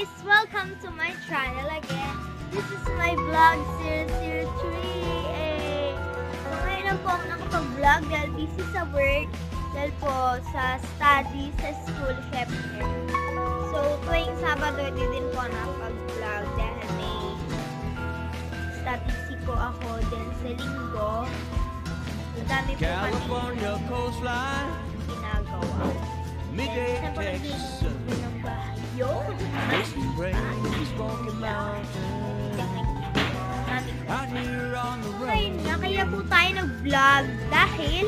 guys! Welcome to my channel again. This is my vlog 003. So ngayon lang po ako nakapag-vlog dahil busy sa work. Dahil po sa study, sa school, syempre. So tuwing Sabado, hindi din po nakapag-vlog dahil may statistic po ako din sa linggo. So dami po California coastline, ginagawa. midday Siyempre, Texas, hindi ng bahay. Yun! misty rain, Smoky Mountain, out here on the Ngayon road, nga, kaya po tayo nag-vlog dahil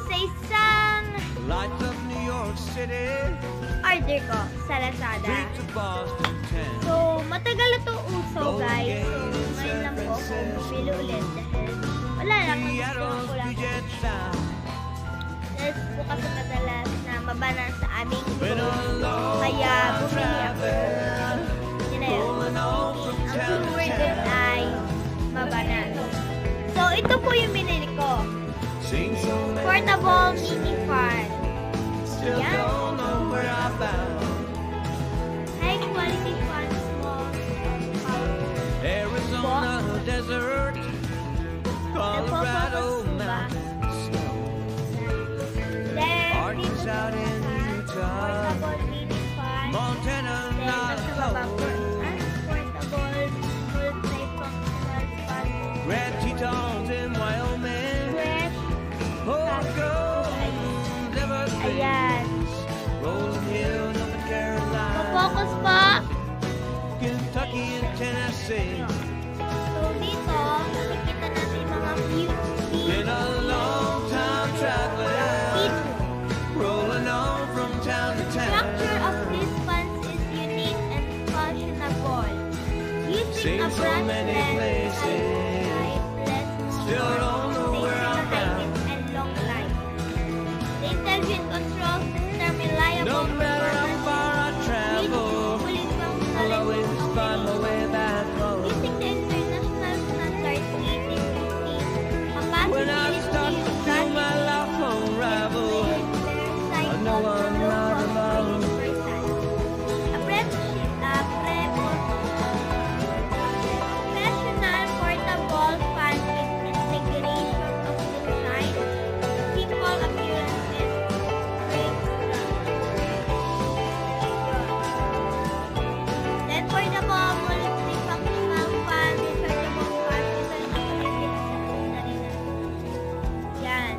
sa isang lights of New York City, order ko sa Lazada. streets of Boston town. So, matagal na to uso guys. So, ngayon lang po ako bumili ulit dahil wala lang, Seattle's ko lang. Puget Sound, Dahil po kasi madalas na mabana sa aming been a group. long Kaya time bumili ako. traveling, Yun na yun. rolling on from Ang town to keyword dun town. ay mabana. So, ito po yung binili ko. Seen so many Portable places, mini fan. still Yan. don't know where I found. High quality fan, small, powerful. Arizona desert, Colorado mountains, Then, Arkansas dito out in sa Utah, portable mini fan. Montana Then, not nasa baba po, alone. portable multi-functional fan. Red Tetons in Wyoming, Fresh. Oregon, Everglades, Ayan. Rolling Hill, North Carolina, Focus pa. Kentucky and Tennessee. So, dito, nakikita natin yung mga cute Been a long time traveling, rolling on from town to structure of town. these fans is unique and fashionable. Using Seen a so many brushless, places, lifeless still don't know where I'm bound. and long life. The intelligent control system reliable No matter how far I travel, I'll always find my way back home. Using the international standard 1850, capacity When I is start to feel my life unravel, I know I'm not alone. Professional portable fan with integration of design, simple appearances, great then portable multifunctional fan, rechargeable fan, ito yung nakulitin na rin. Yan.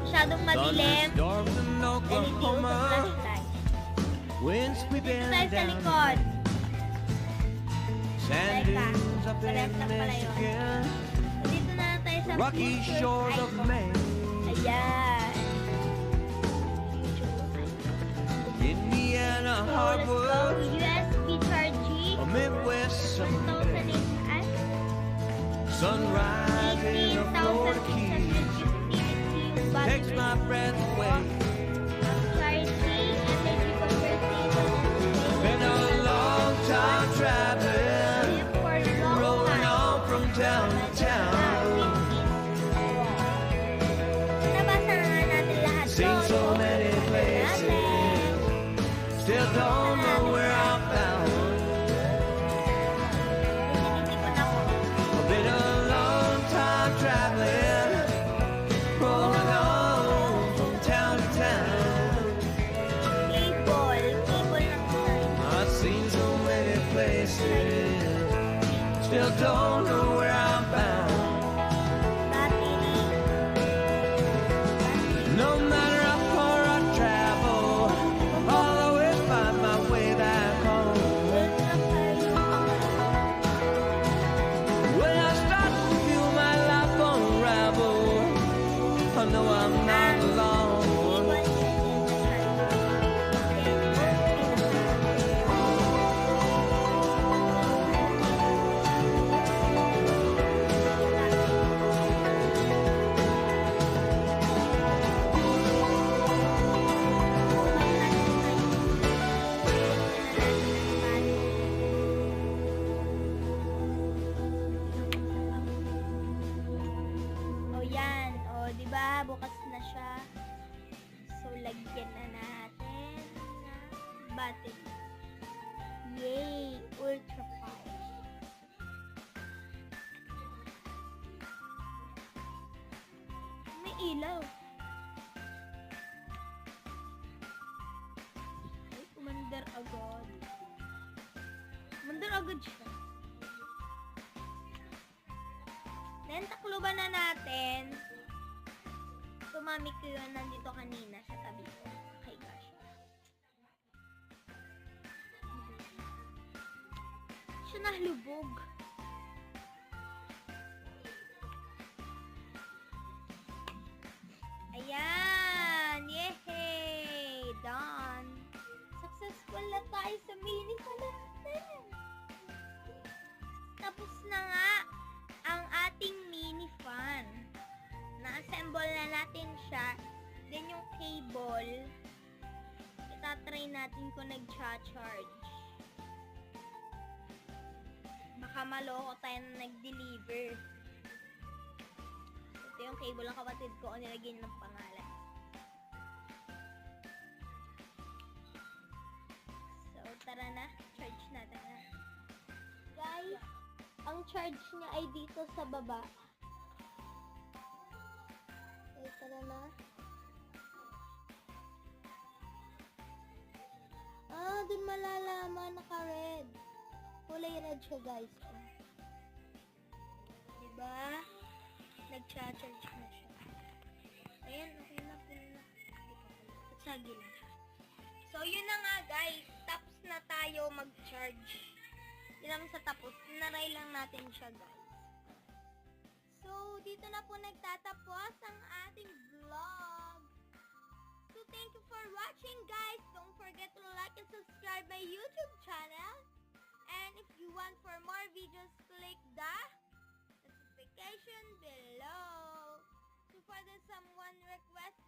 Masyadong madilim. Thunderstorms in Dahil hindi uso Oklahoma, flashlight. wind sweeping Tayo sa down, likod. sand dunes up in Palesta pala yun. Michigan, Dito na tayo sa rocky future shores of icon. Maine, Ayan. Indiana So, let's go. hardwood, USB charging. a Midwest someday, 1,800. sunrise in a Florida Keys, 18,650 battery. takes my breath away. Charging, energy conversion. Been a long time traveling, For long rolling time. on from town to town. Nabasa nga natin lahat Seen to. so many places, still don't know where I'm bound. Been a long time traveling, rolling on from town to town. Cable lang tayo. I've seen so many places, still don't know where I'm bound. Battery. No matter how far I travel, I'll always find my way back home. When I start to feel my life unravel, I know I'm not alone. O yan, o di ba bukas na siya. So lagyan na natin ng battery. Yay! ilaw. Ay, umandar agad. Umandar agad siya. Then, takluban na natin. Tumami ko yun nandito kanina sa tabi ko. Okay, gosh. Siya nahlubog. Ayan! Yehey! Done! Successful na tayo sa mini pa natin. Tapos na nga ang ating mini fan. Na-assemble na natin siya. Then yung cable, itatry natin kung nag-charge. Baka maloko tayo na nag-deliver. Ito yung cable ng kapatid ko, nilagyan ng pangalan. So, tara na. Charge natin na. Guys, ang charge niya ay dito sa baba. Okay, tara na. Dun malalaman, naka-red. Kulay red siya, guys. Diba? Nag-charge na siya. Ayan, okay na. Sagi lang siya. So, yun na nga, guys. Tapos na tayo mag-charge. Yun naman sa tapos. Naray lang natin siya, guys. So, dito na po nagtatapos ang ating vlog. So, thank you for watching, guys. Don't forget to like and subscribe my YouTube channel. And if you want for more videos, click the notification below. So, for the someone request